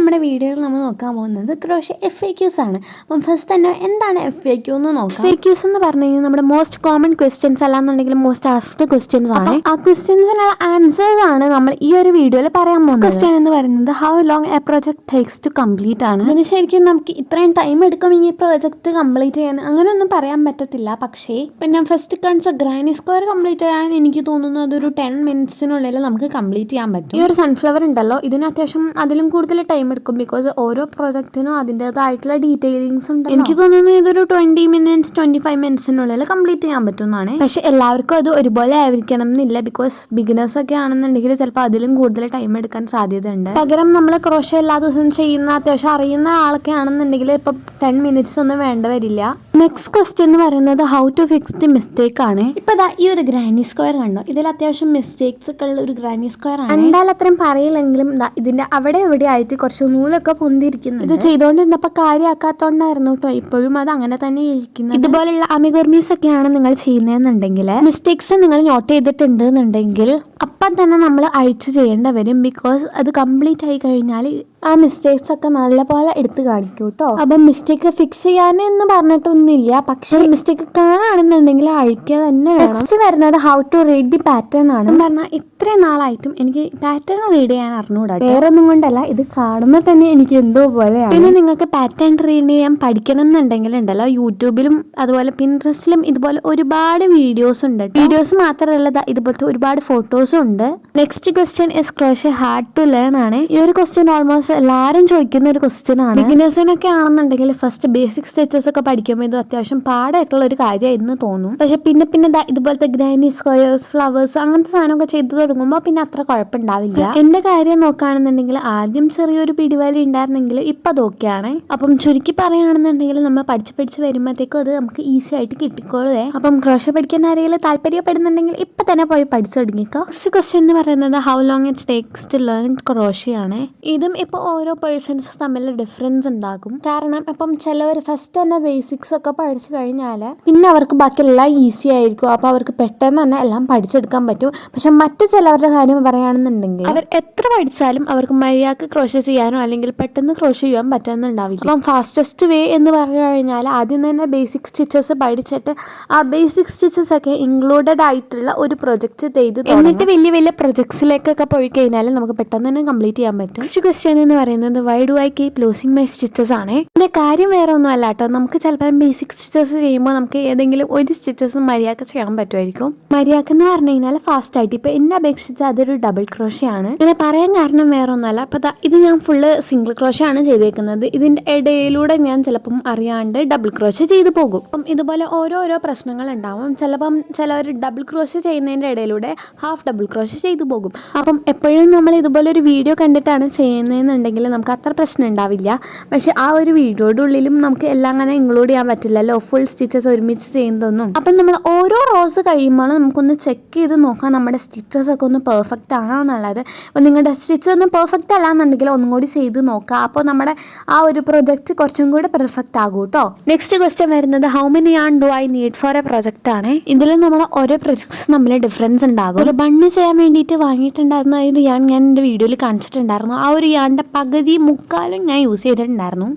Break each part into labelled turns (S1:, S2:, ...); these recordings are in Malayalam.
S1: നമ്മുടെ വീഡിയോയിൽ നമ്മൾ നോക്കാൻ പോകുന്നത് ക്രോഷ്യ FAQs ആണ്. അപ്പം ഫസ്റ്റ് തന്നെ എന്താണ് FAQ എന്ന് നോക്കാം. FAQs എന്ന് പറഞ്ഞു കഴിഞ്ഞാൽ നമ്മുടെ മോസ്റ്റ് കോമൺ ക്വസ്റ്റ്യൻസ് അല്ലാന്നുണ്ടെങ്കിൽ മോസ്റ്റ് ആസ്ക്ഡ് ക്വസ്റ്റ്യൻസ് ആണ്. ആ ക്വസ്റ്റ്യൻസിനുള്ള ആൻസേഴ്സ് ആണ് നമ്മൾ ഈ ഒരു വീഡിയോയിൽ പറയാൻ പോകുന്നത്. ക്വസ്റ്റ്യൻ എന്ന് പറയുന്നത് how long a project takes to complete ആണ്. ഇതിന് ശരിക്കും നമുക്ക് ഇത്രയും ടൈം എടുക്കും ഈ പ്രോജക്റ്റ് കംപ്ലീറ്റ് ചെയ്യാൻ അങ്ങനെയൊന്നും പറയാൻ പറ്റത്തില്ല. പക്ഷേ ഇപ്പം ഞാൻ ഫസ്റ്റ് കാണിച്ച ഗ്രാനി സ്ക്വയർ കംപ്ലീറ്റ് ചെയ്യാൻ എനിക്ക് തോന്നുന്നു അതൊരു 10 മിനിറ്റ്സിനുള്ളിൽ നമുക്ക് കംപ്ലീറ്റ് ചെയ്യാൻ പറ്റും. ഈ ഒരു സൺഫ്ലവർ ഉണ്ടല്ലോ, ഇതിന് അത്യാവശ്യം അതിലും കൂടുതൽ ടൈം എടുക്കും. ബിക്കോസ് ഓരോ പ്രോജക്റ്റിനും അതിൻ്റെതായിട്ടുള്ള ഡീറ്റെയിലിങ്സ് ഉണ്ട്. എനിക്ക് തോന്നുന്നു ഇതൊരു 20 മിനിറ്റ്സ് 25 മിനിറ്റ്സിനുള്ളിൽ കംപ്ലീറ്റ് ചെയ്യാൻ പറ്റുന്നതാണ്. പക്ഷെ എല്ലാവർക്കും അത് ഒരുപോലെ ആയിരിക്കണം എന്നില്ല. ബിക്കോസ് ബിഗിനേഴ്സ് ഒക്കെ ആണെന്നുണ്ടെങ്കിൽ ചിലപ്പോൾ അതിലും കൂടുതൽ ടൈം എടുക്കാൻ സാധ്യതയുണ്ട്. പകരം നമ്മൾ ക്രോഷ്യ എല്ലാ ദിവസവും ചെയ്യുന്ന അത്യാവശ്യം അറിയുന്ന ആളൊക്കെ ആണെന്നുണ്ടെങ്കിൽ ഇപ്പം 10 മിനിറ്റ്സ് ഒന്നും വേണ്ട വരില്ല. നെക്സ്റ്റ് ക്വസ്റ്റ്യൻ എന്ന് പറയുന്നത് how to fix the mistake ആണ്. ഇപ്പൊ ഈ ഒരു ഗ്രാനി സ്ക്വയർ കണ്ടോ, ഇതിൽ അത്യാവശ്യം മിസ്റ്റേക്സ് ഒക്കെ ഉള്ള ഒരു ഗ്രാനി സ്ക്വയർ ആണ്. എന്തായാലും അത്രയും പറയില്ലെങ്കിലും ഇതിന്റെ അവിടെ എവിടെ ആയിട്ട് കുറച്ച് നൂലൊക്കെ പൊന്തിരിക്കുന്നു. ഇത് ചെയ്തുകൊണ്ടിരുന്നപ്പോൾ കാര്യമാക്കാത്തോണ്ടായിരുന്നു കേട്ടോ ഇപ്പോഴും അത് അങ്ങനെ തന്നെ ഇരിക്കുന്നത്. ഇതുപോലുള്ള അമിഗോർമീസ് ഒക്കെയാണ് നിങ്ങൾ ചെയ്യുന്നതെന്നുണ്ടെങ്കിൽ മിസ്റ്റേക്സ് നിങ്ങൾ നോട്ട് ചെയ്തിട്ടുണ്ട് എന്നുണ്ടെങ്കിൽ അപ്പം തന്നെ നമ്മൾ അഴിച്ച് ചെയ്യേണ്ട വരും. ബിക്കോസ് അത് കംപ്ലീറ്റ് ആയി കഴിഞ്ഞാൽ ആ മിസ്റ്റേക്സ് ഒക്കെ നല്ലപോലെ എടുത്ത് കാണിക്കും കേട്ടോ. അപ്പം മിസ്റ്റേക്ക് ഫിക്സ് ചെയ്യാനെന്ന് പറഞ്ഞിട്ടൊന്നുമില്ല, പക്ഷെ മിസ്റ്റേക്ക് കാണുകയാണെന്നുണ്ടെങ്കിൽ അഴിക്കുക തന്നെ വേണം. നെക്സ്റ്റ് വരുന്നത് how to read the pattern ആണ്. പറഞ്ഞാൽ ഇത്രയും നാളായിട്ടും എനിക്ക് പാറ്റേൺ റീഡ് ചെയ്യാൻ അറിഞ്ഞുകൂടാ. വേറെ ഒന്നും കൊണ്ടല്ല, ഇത് കാണുമ്പോൾ തന്നെ എനിക്ക് എന്തോ പോലെയാണ്. പിന്നെ നിങ്ങൾക്ക് പാറ്റേൺ റീഡ് ചെയ്യാൻ പഠിക്കണം എന്നുണ്ടെങ്കിൽ ഉണ്ടല്ലോ, യൂട്യൂബിലും അതുപോലെ പിൻട്രസ്റ്റിലും ഇതുപോലെ ഒരുപാട് വീഡിയോസ് ഉണ്ട്. വീഡിയോസ് മാത്രമല്ല ഇതുപോലത്തെ ഒരുപാട് ഫോട്ടോസും ഉണ്ട്. Next question is crochet hard to learn ആണ്. ഈ ഒരു ക്വസ്റ്റ്യൻ ഓൾമോസ്റ്റ് എല്ലാവരും ചോദിക്കുന്ന ഒരു ക്വസ്റ്റ്യൻ ആണ്. ബിഗിനേഴ്സിനൊക്കെ ആണെന്നുണ്ടെങ്കിൽ ഫസ്റ്റ് ബേസിക് സ്റ്റിച്ചസ് ഒക്കെ പഠിക്കുമ്പോൾ ഇത് അത്യാവശ്യം പാടായിട്ടുള്ള ഒരു കാര്യമായിരുന്നു തോന്നും. പക്ഷെ പിന്നെ ഇതുപോലത്തെ ഗ്രാനി സ്ക്വയേഴ്സ് ഫ്ലവേഴ്സ് അങ്ങനത്തെ സാധനമൊക്കെ ചെയ്തു തുടങ്ങുമ്പോൾ പിന്നെ അത്ര കുഴപ്പമുണ്ടാവില്ല. എന്റെ കാര്യം നോക്കുകയാണെന്നുണ്ടെങ്കിൽ ആദ്യം ചെറിയൊരു പിടിവാലി ഉണ്ടായിരുന്നെങ്കിൽ ഇപ്പം അതൊക്കെയാണ്. അപ്പം ചുരുക്കി പറയുകയാണെന്നുണ്ടെങ്കിൽ നമ്മൾ പഠിച്ച് വരുമ്പോഴത്തേക്കും അത് നമുക്ക് ഈസി ആയിട്ട് കിട്ടിക്കോളേ. അപ്പം ക്രോഷ്യ പഠിക്കാൻ ആരെങ്കിലും താല്പര്യപ്പെടുന്നുണ്ടെങ്കിൽ ഇപ്പം തന്നെ പോയി പഠിച്ചു തുടങ്ങിക്കോ. നെക്സ്റ്റ് ക്വസ്റ്റ്യൻ എന്ന് പറയുന്നത് how long it takes to learn crochet ആണ്. ഇതും ഇപ്പോൾ ഓരോ പേഴ്സൺസ് തമ്മിൽ ഡിഫറൻസ് ഉണ്ടാകും. കാരണം ഇപ്പം ചിലവർ ഫസ്റ്റ് തന്നെ ബേസിക്സ് ഒക്കെ പഠിച്ചു കഴിഞ്ഞാൽ പിന്നെ അവർക്ക് ബാക്കിയെല്ലാം ഈസി ആയിരിക്കും. അപ്പോൾ അവർക്ക് പെട്ടെന്ന് തന്നെ എല്ലാം പഠിച്ചെടുക്കാൻ പറ്റും. പക്ഷെ മറ്റു ചിലവരുടെ കാര്യം പറയുകയാണെന്നുണ്ടെങ്കിൽ അവർ എത്ര പഠിച്ചാലും അവർക്ക് മര്യാദക്ക് ക്രോഷ്യ ചെയ്യാനോ അല്ലെങ്കിൽ പെട്ടെന്ന് ക്രോഷ്യ ചെയ്യാൻ പറ്റുന്നുണ്ടാവില്ല. അപ്പം ഫാസ്റ്റസ്റ്റ് വേ എന്ന് പറഞ്ഞു കഴിഞ്ഞാൽ ആദ്യം തന്നെ ബേസിക് സ്റ്റിച്ചസ് പഠിച്ചിട്ട് ആ ബേസിക് സ്റ്റിച്ചസ് ഒക്കെ ഇൻക്ലൂഡഡ് ആയിട്ടുള്ള ഒരു പ്രൊജക്ട് ചെയ്ത് എന്നിട്ട് വലിയ പ്രൊജക്ട്സിലേക്കൊക്കെ പോയി കഴിഞ്ഞാൽ നമുക്ക് പെട്ടെന്ന് തന്നെ കംപ്ലീറ്റ് ചെയ്യാൻ പറ്റും. നെക്സ്റ്റ് ക്വസ്റ്റ്യൻ എന്ന് പറയുന്നത് why do I keep losing my stitches ആണ്. ഇതിന്റെ കാര്യം വേറെ ഒന്നും അല്ല കേട്ടോ. നമുക്ക് ചിലപ്പോൾ ബേസിക് സ്റ്റിച്ചസ് ചെയ്യുമ്പോൾ നമുക്ക് ഏതെങ്കിലും ഒരു സ്റ്റിച്ചസ് മര്യാദക്ക് ചെയ്യാൻ പറ്റുമായിരിക്കും. മര്യാദക്ക് എന്ന് പറഞ്ഞു കഴിഞ്ഞാൽ ഫാസ്റ്റ് ആയിട്ട് ഇപ്പൊ എന്നെ അപേക്ഷിച്ച് അതൊരു ഡബിൾ ക്രോഷ്യ ആണ്. ഇങ്ങനെ പറയാൻ കാരണം വേറെ ഒന്നുമല്ല. അപ്പൊ ഇത് ഞാൻ ഫുള്ള് സിംഗിൾ ക്രോഷ്യ ആണ് ചെയ്തേക്കുന്നത്. ഇതിന്റെ ഇടയിലൂടെ ഞാൻ ചിലപ്പം അറിയാണ്ട് ഡബിൾ ക്രോഷ്യ ചെയ്തു പോകും. അപ്പം ഇതുപോലെ ഓരോരോ പ്രശ്നങ്ങൾ ഉണ്ടാവും. ചിലപ്പം ചിലവർ ഡബിൾ ക്രോഷ്യ ചെയ്യുന്നതിന്റെ ഇടയിലൂടെ ഹാഫ് ഡബിൾ ക്രോഷ്യ ചെയ്തു പോകും. അപ്പം എപ്പോഴും നമ്മൾ ഇതുപോലെ ഒരു വീഡിയോ കണ്ടിട്ടാണ് ചെയ്യുന്നതെന്നുണ്ടെങ്കിൽ നമുക്ക് അത്ര പ്രശ്നം ഉണ്ടാവില്ല. പക്ഷെ ആ ഒരു വീഡിയോയുടെ ഉള്ളിലും നമുക്ക് എല്ലാം അങ്ങനെ ഇൻക്ലൂഡ് ചെയ്യാൻ പറ്റില്ലല്ലോ, ഫുൾ സ്റ്റിച്ചസ് ഒരുമിച്ച് ചെയ്യുന്നതൊന്നും. അപ്പം നമ്മൾ ഓരോ റോസ് കഴിയുമ്പോൾ നമുക്കൊന്ന് ചെക്ക് ചെയ്ത് നോക്കാം നമ്മുടെ സ്റ്റിച്ചസ് ഒക്കെ ഒന്ന് പെർഫെക്റ്റ് ആണോ എന്നുള്ളത്. അപ്പോൾ നിങ്ങളുടെ സ്റ്റിച്ച് ഒന്നും പെർഫെക്റ്റ് അല്ല എന്നുണ്ടെങ്കിൽ ഒന്നും കൂടി ചെയ്ത് നോക്കാം. അപ്പോൾ നമ്മുടെ ആ ഒരു പ്രൊജക്റ്റ് കുറച്ചും കൂടി പെർഫെക്റ്റ് ആകും കേട്ടോ. നെക്സ്റ്റ് ക്വസ്റ്റ്യൻ വരുന്നത് how many yarn do I need for A project ആണ്. ഇതിൽ നമ്മുടെ ഓരോ പ്രൊജക്ട്സ് തമ്മിൽ ഡിഫറൻസ് ഉണ്ടാകും. ഒരു ബണ്ണ് ചെയ്യാൻ വേണ്ടിയിട്ട് വാങ്ങിയിട്ടുണ്ടായിരുന്ന ഒരു ഞാൻ എൻ്റെ വീഡിയോയിൽ കാണിച്ചിട്ടുണ്ടായിരുന്നു. ആ ഒരു യാണിൻ്റെ പകുതി മുക്കാലും ഞാൻ യൂസ് ചെയ്തിട്ടുണ്ടായിരുന്നു.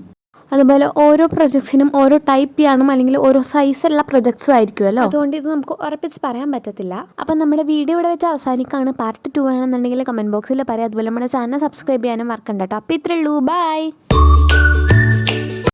S1: അതുപോലെ ഓരോ പ്രൊജക്ട്സിനും ഓരോ ടൈപ്പ് ചെയ്യാനും അല്ലെങ്കിൽ ഓരോ സൈസുള്ള പ്രൊജക്ട്സും ആയിരിക്കുമല്ലോ. അതുകൊണ്ട് ഇത് നമുക്ക് ഉറപ്പിച്ച് പറയാൻ പറ്റത്തില്ല. അപ്പം നമ്മുടെ വീഡിയോ ഇവിടെ വെച്ച് അവസാനിക്കുകയാണ്. പാർട്ട് 2 ആണെന്നുണ്ടെങ്കിൽ കമൻറ്റ് ബോക്സിൽ പറയാം. അതുപോലെ നമ്മുടെ ചാനൽ സബ്സ്ക്രൈബ് ചെയ്യാനും മറക്കണ്ട കേട്ടോ. അപ്പോൾ ഇത്രയേ ഉള്ളൂ. ബൈ.